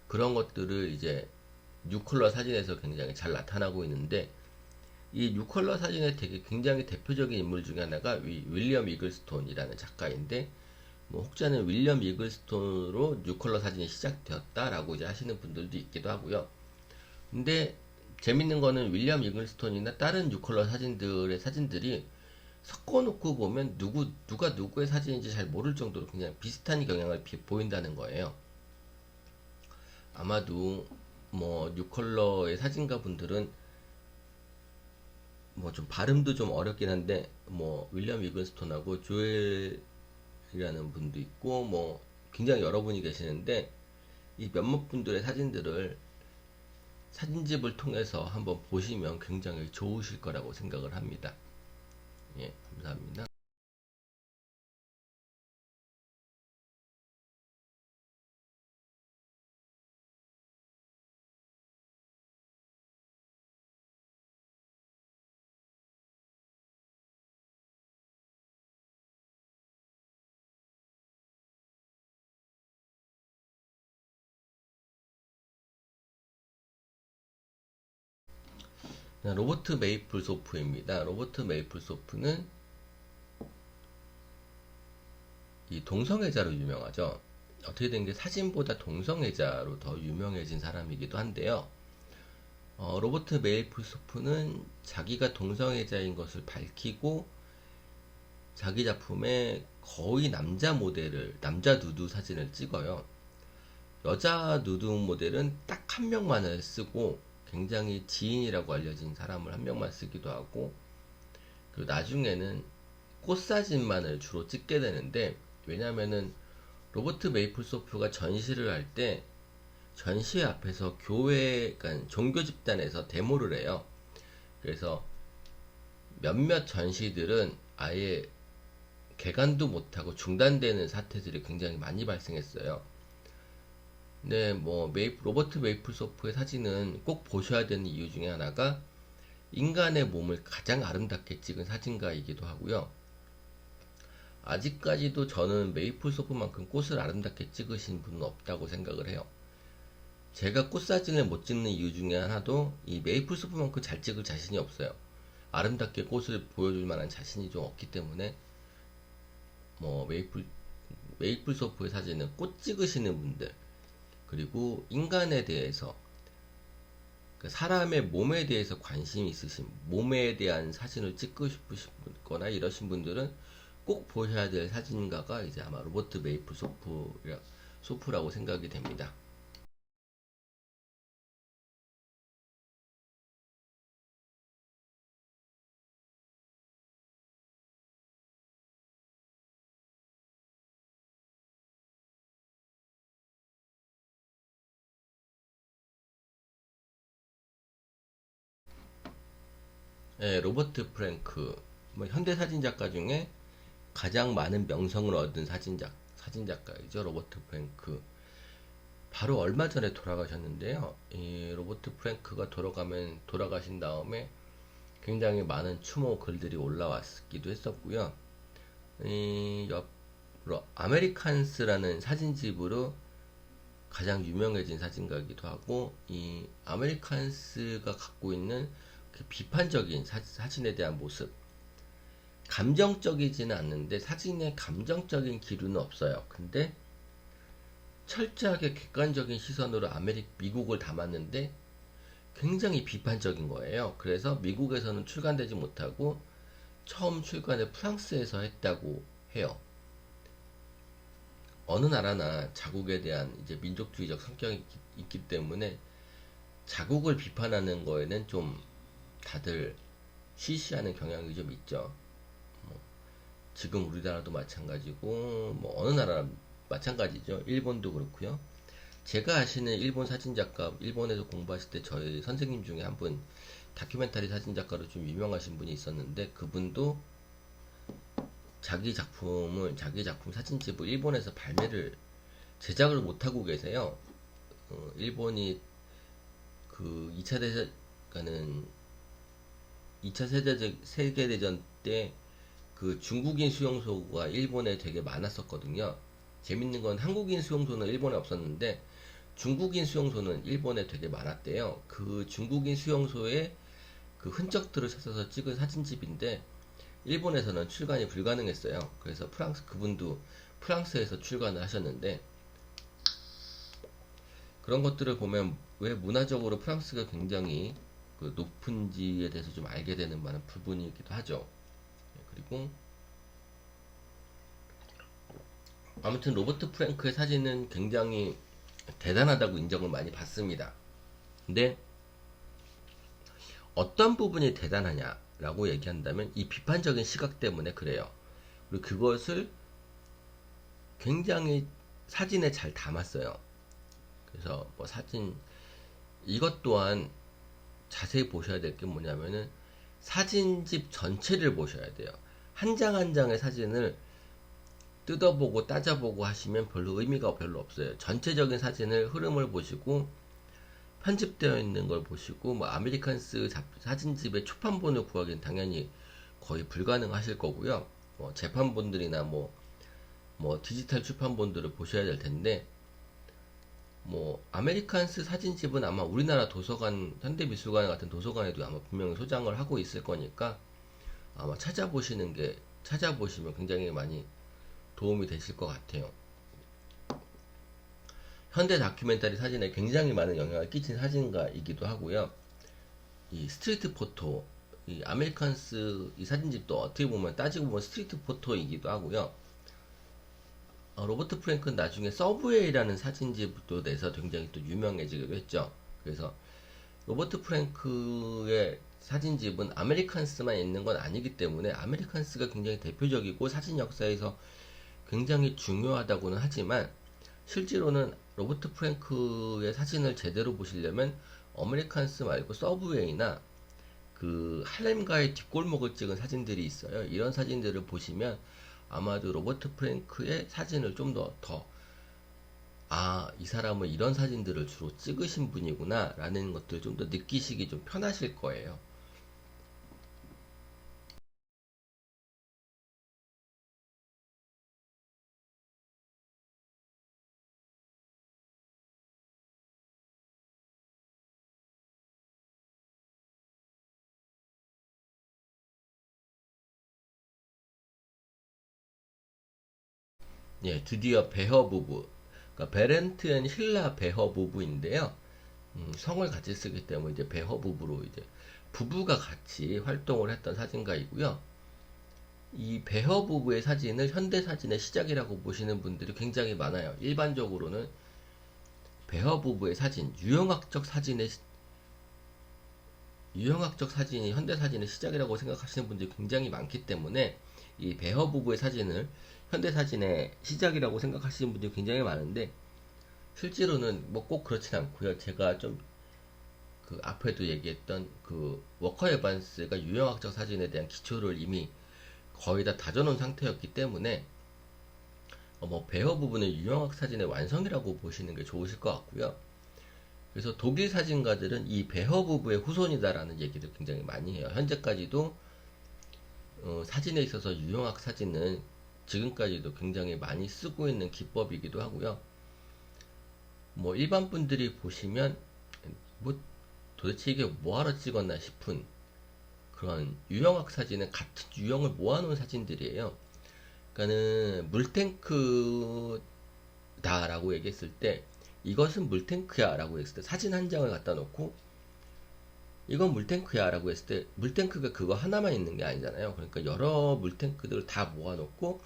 그런 것들을 이제 뉴컬러 사진에서 굉장히 잘 나타나고 있는데, 이 뉴컬러 사진의 굉장히 대표적인 인물 중에 하나가 윌리엄 이글스톤이라는 작가인데, 뭐 혹자는 윌리엄 이글스톤으로 뉴컬러 사진이 시작되었다라고 이제 하시는 분들도 있기도 하고요. 근데 재밌는 거는 윌리엄 이글스톤이나 다른 뉴컬러 사진들이 섞어놓고 보면 누가 누구의 사진인지 잘 모를 정도로 그냥 비슷한 경향을 보인다는 거예요. 아마도 뭐 뉴컬러의 사진가 분들은 뭐 좀 발음도 좀 어렵긴 한데, 뭐 윌리엄 이글스톤하고 조엘이라는 분도 있고 뭐 굉장히 여러 분이 계시는데, 이 몇몇 분들의 사진들을 사진집을 통해서 한번 보시면 굉장히 좋으실 거라고 생각을 합니다. 예, 감사합니다. 로버트 메이플소프입니다. 로버트 메이플소프는 이 동성애자로 유명하죠. 어떻게 된 게 사진보다 동성애자로 더 유명해진 사람이기도 한데요. 로버트 메이플소프는 자기가 동성애자인 것을 밝히고 자기 작품에 거의 남자 누드 사진을 찍어요. 여자 누드 모델은 딱 한 명만을 쓰고, 굉장히 지인이라고 알려진 사람을 한 명만 쓰기도 하고, 그리고 나중에는 꽃사진만을 주로 찍게 되는데, 왜냐면은 로버트 메이플소프가 전시를 할 때 전시 앞에서 그러니까 종교 집단에서 데모를 해요. 그래서 몇몇 전시들은 아예 개관도 못하고 중단되는 사태들이 굉장히 많이 발생했어요. 네, 뭐 로버트 메이플소프의 사진은 꼭 보셔야 되는 이유 중에 하나가 인간의 몸을 가장 아름답게 찍은 사진가이기도 하고요. 아직까지도 저는 메이플 소프만큼 꽃을 아름답게 찍으신 분은 없다고 생각을 해요. 제가 꽃 사진을 못 찍는 이유 중에 하나도 이 메이플 소프만큼 잘 찍을 자신이 없어요. 아름답게 꽃을 보여줄 만한 자신이 좀 없기 때문에 뭐 메이플 소프의 사진은 꽃 찍으시는 분들, 그리고 인간에 대해서, 그 사람의 몸에 대해서 관심이 있으신, 몸에 대한 사진을 찍고 싶으시거나 이러신 분들은 꼭 보셔야 될 사진가가 이제 아마 로버트 메이플 소프라고 생각이 됩니다. 예, 로버트 프랭크, 뭐 현대 사진 작가 중에 가장 많은 명성을 얻은 사진작가이죠. 로버트 프랭크. 바로 얼마 전에 돌아가셨는데요. 이 로버트 프랭크가 돌아가신 다음에 굉장히 많은 추모 글들이 올라왔기도 했었고요. 이 아메리칸스라는 사진집으로 가장 유명해진 사진가이기도 하고, 이 아메리칸스가 갖고 있는 그 비판적인 사진에 대한 모습, 감정적이지는 않는데 사진에 감정적인 기류는 없어요. 근데 철저하게 객관적인 시선으로 미국을 담았는데 굉장히 비판적인 거예요. 그래서 미국에서는 출간되지 못하고 처음 출간을 프랑스에서 했다고 해요. 어느 나라나 자국에 대한 이제 민족주의적 성격이 있기 때문에 자국을 비판하는 거에는 좀 다들 시시하는 경향이 좀 있죠. 지금 우리나라도 마찬가지고 뭐 어느 나라 마찬가지죠. 일본도 그렇고요. 제가 아시는 일본 사진작가, 일본에서 공부하실 때 저희 선생님 중에 한 분 다큐멘터리 사진작가로 좀 유명하신 분이 있었는데, 그분도 자기 작품 사진집을 일본에서 제작을 못하고 계세요. 일본이 그 2차 대전, 2차 세계대전 때 그 중국인 수용소가 일본에 되게 많았었거든요. 재밌는 건 한국인 수용소는 일본에 없었는데 중국인 수용소는 일본에 되게 많았대요. 그 중국인 수용소에 그 흔적들을 찾아서 찍은 사진집인데 일본에서는 출간이 불가능했어요. 그래서 그분도 프랑스에서 출간을 하셨는데, 그런 것들을 보면 왜 문화적으로 프랑스가 굉장히 그 높은지에 대해서 좀 알게 되는 많은 부분이기도 하죠. 그리고 아무튼 로버트 프랭크의 사진은 굉장히 대단하다고 인정을 많이 받습니다. 근데 어떤 부분이 대단하냐라고 얘기한다면 이 비판적인 시각 때문에 그래요. 그리고 그것을 굉장히 사진에 잘 담았어요. 그래서 뭐 이것 또한 자세히 보셔야 될 게 뭐냐면은 사진집 전체를 보셔야 돼요. 한 장 한 장의 사진을 뜯어보고 따져보고 하시면 별로 의미가 별로 없어요. 전체적인 사진을 흐름을 보시고 편집되어 있는 걸 보시고, 뭐 아메리칸스 사진집의 초판본을 구하기는 당연히 거의 불가능하실 거고요. 뭐 재판본들이나 뭐 디지털 출판본들을 보셔야 될 텐데, 뭐 아메리칸스 사진집은 아마 우리나라 도서관, 현대미술관 같은 도서관에도 아마 분명히 소장을 하고 있을 거니까 아마 찾아보시면 굉장히 많이 도움이 되실 것 같아요. 현대 다큐멘터리 사진에 굉장히 많은 영향을 끼친 사진가이기도 하고요. 이 스트리트 포토, 이 아메리칸스 이 사진집도 어떻게 보면 따지고 보면 스트리트 포토이기도 하고요. 로버트 프랭크는 나중에 서브웨이라는 사진집도 내서 굉장히 또 유명해지기도 했죠. 그래서 로버트 프랭크의 사진집은 아메리칸스만 있는 건 아니기 때문에 아메리칸스가 굉장히 대표적이고 사진 역사에서 굉장히 중요하다고는 하지만, 실제로는 로버트 프랭크의 사진을 제대로 보시려면 아메리칸스 말고 서브웨이나 그 할렘가의 뒷골목을 찍은 사진들이 있어요. 이런 사진들을 보시면 아마도 로버트 프랭크의 사진을 좀 이 사람은 이런 사진들을 주로 찍으신 분이구나 라는 것들 좀 더 느끼시기 좀 편하실 거예요. 예, 드디어 베허 부부, 그러니까 베렌트 앤 힐라 베허 부부인데요. 성을 같이 쓰기 때문에 이제 베허 부부로 이제 부부가 같이 활동을 했던 사진가이고요. 이 베허 부부의 사진을 현대 사진의 시작이라고 보시는 분들이 굉장히 많아요. 일반적으로는 베허 부부의 사진, 유형학적 사진이 현대 사진의 시작이라고 생각하시는 분들이 굉장히 많기 때문에 이 베허 부부의 사진을 현대 사진의 시작이라고 생각하시는 분들이 굉장히 많은데, 실제로는 뭐 꼭 그렇진 않고요. 제가 좀 그 앞에도 얘기했던 그 워커 에반스가 유형학적 사진에 대한 기초를 이미 거의 다 다져놓은 상태였기 때문에 뭐 베허 부분의 유형학 사진의 완성이라고 보시는 게 좋으실 것 같고요. 그래서 독일 사진가들은 이 베허 부부의 후손이다라는 얘기를 굉장히 많이 해요. 현재까지도 사진에 있어서 유형학 사진은 지금까지도 굉장히 많이 쓰고 있는 기법이기도 하고요. 뭐 일반 분들이 보시면 뭐 도대체 이게 뭐하러 찍었나 싶은 그런 유형학 사진은 같은 유형을 모아놓은 사진들이에요. 그러니까는 물탱크다라고 얘기했을 때, 이것은 물탱크야라고 했을 때 사진 한 장을 갖다 놓고 이건 물탱크야라고 했을 때 물탱크가 그거 하나만 있는 게 아니잖아요. 그러니까 여러 물탱크들을 다 모아놓고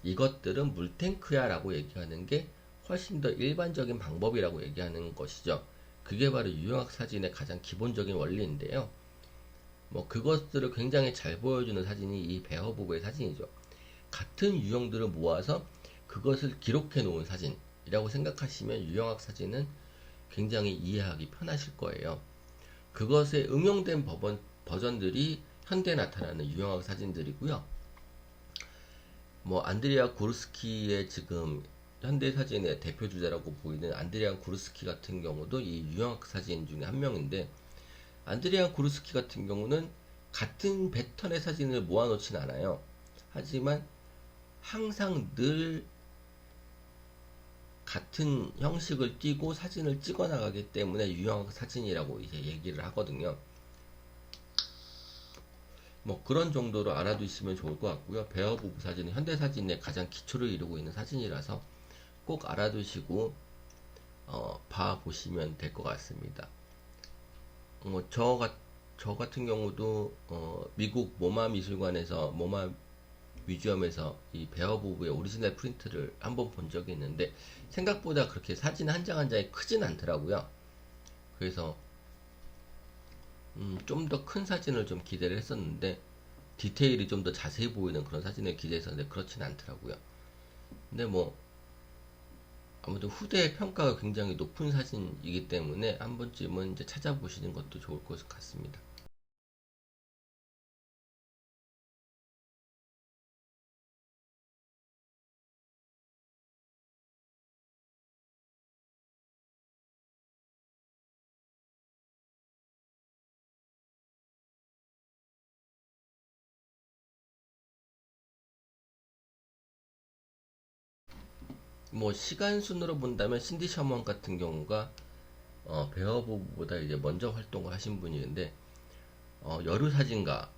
이것들은 물탱크야라고 얘기하는 게 훨씬 더 일반적인 방법이라고 얘기하는 것이죠. 그게 바로 유형학 사진의 가장 기본적인 원리인데요. 뭐 그것들을 굉장히 잘 보여주는 사진이 이 베허 부부의 사진이죠. 같은 유형들을 모아서 그것을 기록해 놓은 사진이라고 생각하시면 유형학 사진은 굉장히 이해하기 편하실 거예요. 그것에 응용된 버전들이 현대에 나타나는 유형학 사진들이고요. 뭐 안드레아 구르스키의 지금 현대 사진의 대표 주자라고 보이는 안드레아 구르스키 같은 경우도 이 유형학 사진 중에 한 명인데, 안드레아 구르스키 같은 경우는 같은 패턴의 사진을 모아놓진 않아요. 하지만 항상 늘 같은 형식을 띠고 사진을 찍어 나가기 때문에 유형학 사진이라고 이제 얘기를 하거든요. 뭐 그런 정도로 알아두시면 좋을 것 같고요. 베어 부부 사진은 현대 사진의 가장 기초를 이루고 있는 사진이라서 꼭 알아두시고 봐 보시면 될 것 같습니다. 저 같은 경우도 미국 모마 미술관에서 모마 뮤지엄에서 이 베어 부부의 오리지널 프린트를 한번 본 적이 있는데 생각보다 그렇게 사진 한 장 한 장이 크진 않더라고요. 그래서 좀 더 큰 사진을 좀 기대를 했었는데 디테일이 좀 더 자세히 보이는 그런 사진을 기대했었는데 그렇진 않더라고요. 근데 뭐 아무튼 후대의 평가가 굉장히 높은 사진이기 때문에 한 번쯤은 이제 찾아보시는 것도 좋을 것 같습니다. 뭐 시간 순으로 본다면 신디 셔먼 같은 경우가 베어 부부보다 이제 먼저 활동을 하신 분이는데 여류 사진가의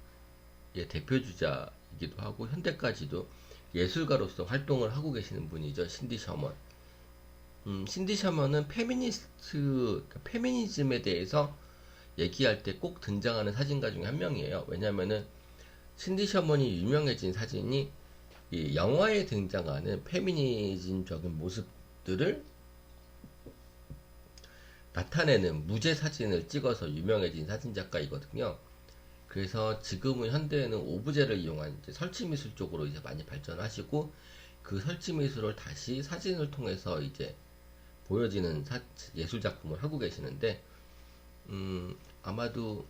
대표 주자이기도 하고 현대까지도 예술가로서 활동을 하고 계시는 분이죠. 신디 셔먼. 신디 셔먼은 그러니까 페미니즘에 대해서 얘기할 때 꼭 등장하는 사진가 중에 한 명이에요. 왜냐면은 신디 셔먼이 유명해진 사진이 이 영화에 등장하는 페미니즘적인 모습들을 나타내는 무제 사진을 찍어서 유명해진 사진 작가이거든요. 그래서 지금은 현대에는 오브제를 이용한 이제 설치 미술 쪽으로 이제 많이 발전하시고, 그 설치 미술을 다시 사진을 통해서 이제 보여지는 예술 작품을 하고 계시는데, 아마도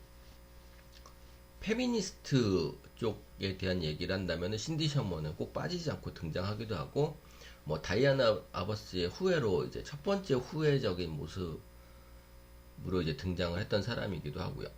페미니스트 쪽에 대한 얘기를 한다면 신디 셔먼은 꼭 빠지지 않고 등장하기도 하고, 뭐 다이아나 아버스의 후예로 이제 첫 번째 후예적인 모습으로 이제 등장을 했던 사람이기도 하고요.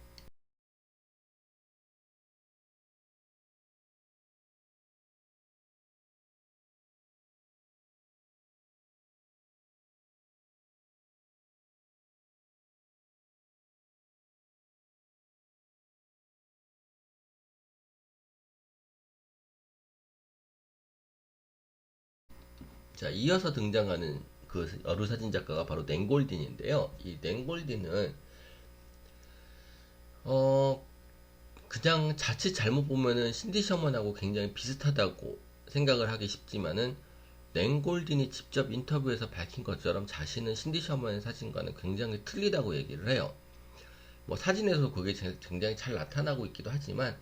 자, 이어서 등장하는 그 여루 사진 작가가 바로 낸골딘인데요. 이 낸골딘은 어 그냥 자칫 잘못 보면은 신디 셔먼하고 굉장히 비슷하다고 생각을 하기 쉽지만은 낸골딘이 직접 인터뷰에서 밝힌 것처럼 자신은 신디 셔먼의 사진과는 굉장히 틀리다고 얘기를 해요. 뭐 사진에서 그게 굉장히 잘 나타나고 있기도 하지만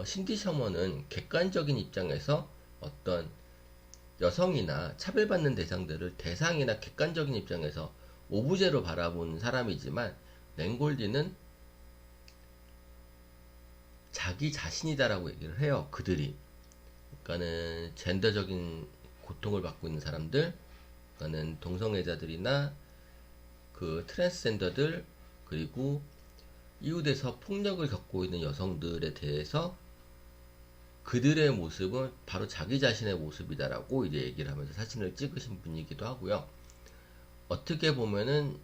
신디 셔먼은 객관적인 입장에서 어떤 여성이나 차별받는 대상들을 대상이나 객관적인 입장에서 오브제로 바라본 사람이지만 낸골디는 자기 자신이다라고 얘기를 해요. 그들이. 그러니까는 젠더적인 고통을 받고 있는 사람들, 그러니까는 동성애자들이나 그 트랜스젠더들, 그리고 이웃에서 폭력을 겪고 있는 여성들에 대해서 그들의 모습은 바로 자기 자신의 모습이다라고 이제 얘기를 하면서 사진을 찍으신 분이기도 하고요. 어떻게 보면은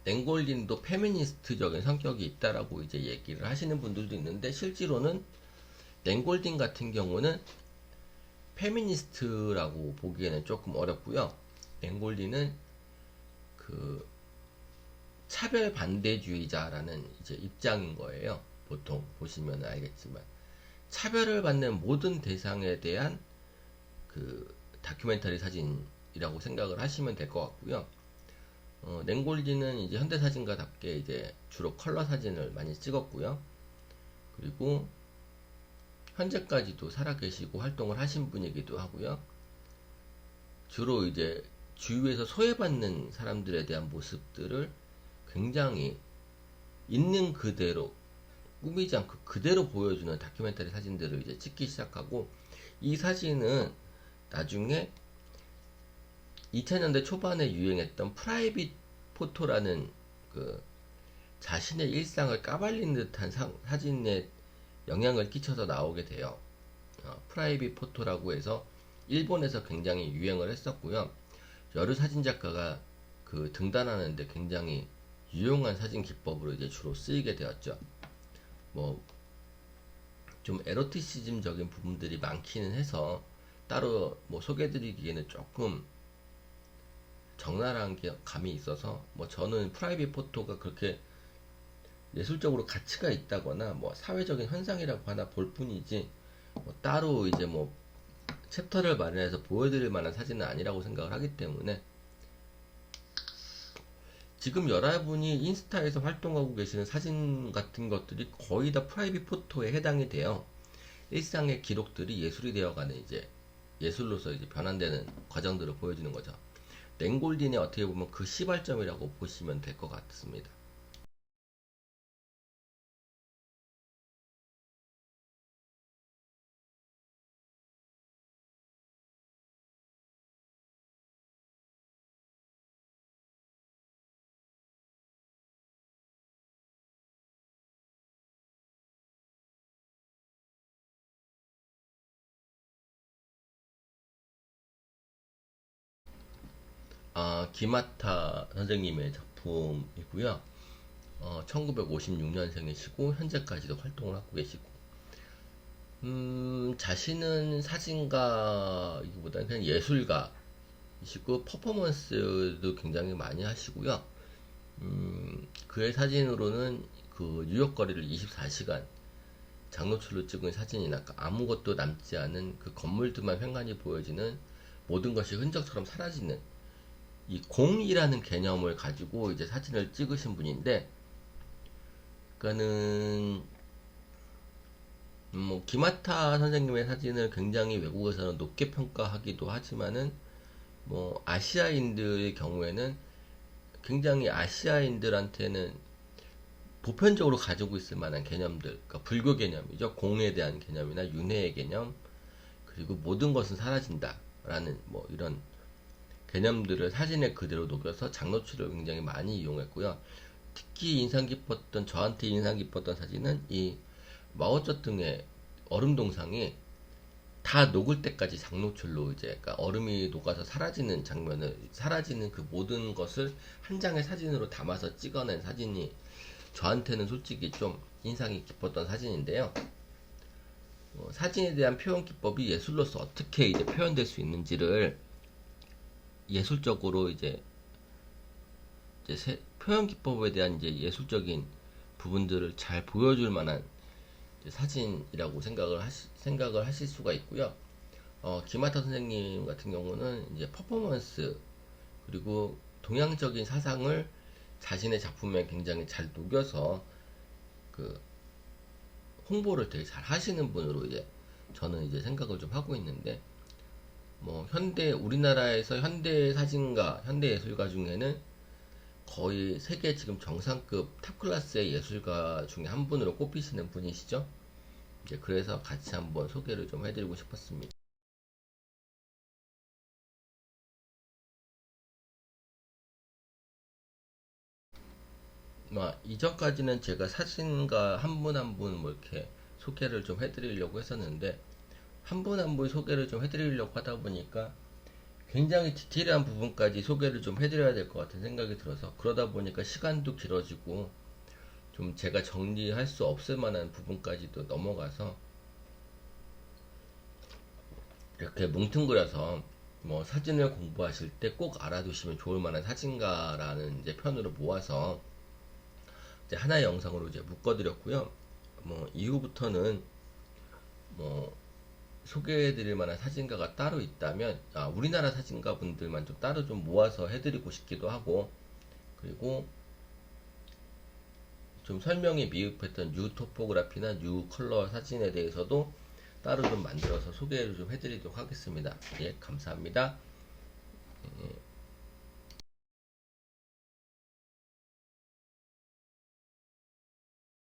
낸골린도 페미니스트적인 성격이 있다라고 이제 얘기를 하시는 분들도 있는데 실제로는 낸골딘 같은 경우는 페미니스트라고 보기에는 조금 어렵고요. 낸골딘은 그 차별 반대주의자라는 이제 입장인 거예요. 보통 보시면 알겠지만 차별을 받는 모든 대상에 대한 그 다큐멘터리 사진이라고 생각을 하시면 될 것 같고요. 낸골디는 이제 현대사진가답게 이제 주로 컬러 사진을 많이 찍었고요. 그리고 현재까지도 살아계시고 활동을 하신 분이기도 하고요. 주로 이제 주위에서 소외받는 사람들에 대한 모습들을 굉장히 있는 그대로 꾸미지 않고 그대로 보여주는 다큐멘터리 사진들을 이제 찍기 시작하고 이 사진은 나중에 2000년대 초반에 유행했던 프라이빗 포토라는 그 자신의 일상을 까발리는 듯한 사진에 영향을 끼쳐서 나오게 돼요. 프라이빗 포토라고 해서 일본에서 굉장히 유행을 했었고요. 여러 사진 작가가 그 등단하는데 굉장히 유용한 사진 기법으로 이제 주로 쓰이게 되었죠. 뭐 좀 에로티시즘적인 부분들이 많기는 해서 따로 뭐 소개드리기에는 조금 적나라한 게 감이 있어서 뭐 저는 프라이빗 포토가 그렇게 예술적으로 가치가 있다거나 뭐 사회적인 현상이라고 하나 볼 뿐이지 뭐 따로 이제 뭐 챕터를 마련해서 보여드릴 만한 사진은 아니라고 생각을 하기 때문에 지금 여러분이 인스타에서 활동하고 계시는 사진 같은 것들이 거의 다 프라이빗 포토에 해당이 돼요. 일상의 기록들이 예술이 되어가는 이제 예술로서 이제 변환되는 과정들을 보여주는 거죠. 낸골딘의 어떻게 보면 그 시발점이라고 보시면 될 것 같습니다. 기마타 선생님의 작품이고요. 1956년생이시고 현재까지도 활동을 하고 계시고 자신은 사진가이기보다는 그냥 예술가이시고 퍼포먼스도 굉장히 많이 하시고요. 그의 사진으로는 그 뉴욕 거리를 24시간 장노출로 찍은 사진이나 아무것도 남지 않은 그 건물들만 횡간히 보여지는 모든 것이 흔적처럼 사라지는 이 공이라는 개념을 가지고 이제 사진을 찍으신 분인데, 그러니까는 뭐 기마타 선생님의 사진을 굉장히 외국에서는 높게 평가하기도 하지만은 뭐 아시아인들의 경우에는 굉장히 아시아인들한테는 보편적으로 가지고 있을 만한 개념들, 그러니까 불교 개념이죠. 공에 대한 개념이나 윤회의 개념, 그리고 모든 것은 사라진다라는 뭐 이런 개념들을 사진에 그대로 녹여서 장노출을 굉장히 많이 이용했고요. 특히 저한테 인상 깊었던 사진은 이 마오쩌둥의 얼음 동상이 다 녹을 때까지 장노출로 이제 그러니까 얼음이 녹아서 사라지는 그 모든 것을 한 장의 사진으로 담아서 찍어낸 사진이 저한테는 솔직히 좀 인상이 깊었던 사진인데요. 사진에 대한 표현 기법이 예술로서 어떻게 이제 표현될 수 있는지를 예술적으로 이제 표현 기법에 대한 이제 예술적인 부분들을 잘 보여줄 만한 사진이라고 생각을 하실 수가 있고요. 김하타 선생님 같은 경우는 이제 퍼포먼스 그리고 동양적인 사상을 자신의 작품에 굉장히 잘 녹여서 그 홍보를 되게 잘 하시는 분으로 이제 저는 이제 생각을 좀 하고 있는데, 우리나라에서 현대 사진가, 현대 예술가 중에는 거의 세계 지금 정상급 탑 클래스의 예술가 중에 한 분으로 꼽히시는 분이시죠. 이제 그래서 같이 한번 소개를 좀 해드리고 싶었습니다. 이전까지는 제가 사진가 한 분 한 분 이렇게 소개를 좀 해드리려고 했었는데, 한 분 한 분 소개를 좀 해드리려고 하다 보니까 굉장히 디테일한 부분까지 소개를 좀 해드려야 될 것 같은 생각이 들어서, 그러다 보니까 시간도 길어지고 좀 제가 정리할 수 없을 만한 부분까지도 넘어가서 이렇게 뭉뚱그려서 사진을 공부하실 때 꼭 알아두시면 좋을 만한 사진가라는 이제 편으로 모아서 이제 하나의 영상으로 이제 묶어드렸고요. 이후부터는 뭐 소개해드릴 만한 사진가가 따로 있다면 우리나라 사진가 분들만 좀 따로 좀 모아서 해드리고 싶기도 하고, 그리고 좀 설명이 미흡했던 뉴 토포그래피나 뉴 컬러 사진에 대해서도 따로 좀 만들어서 소개를 좀 해드리도록 하겠습니다. 예, 감사합니다. 예.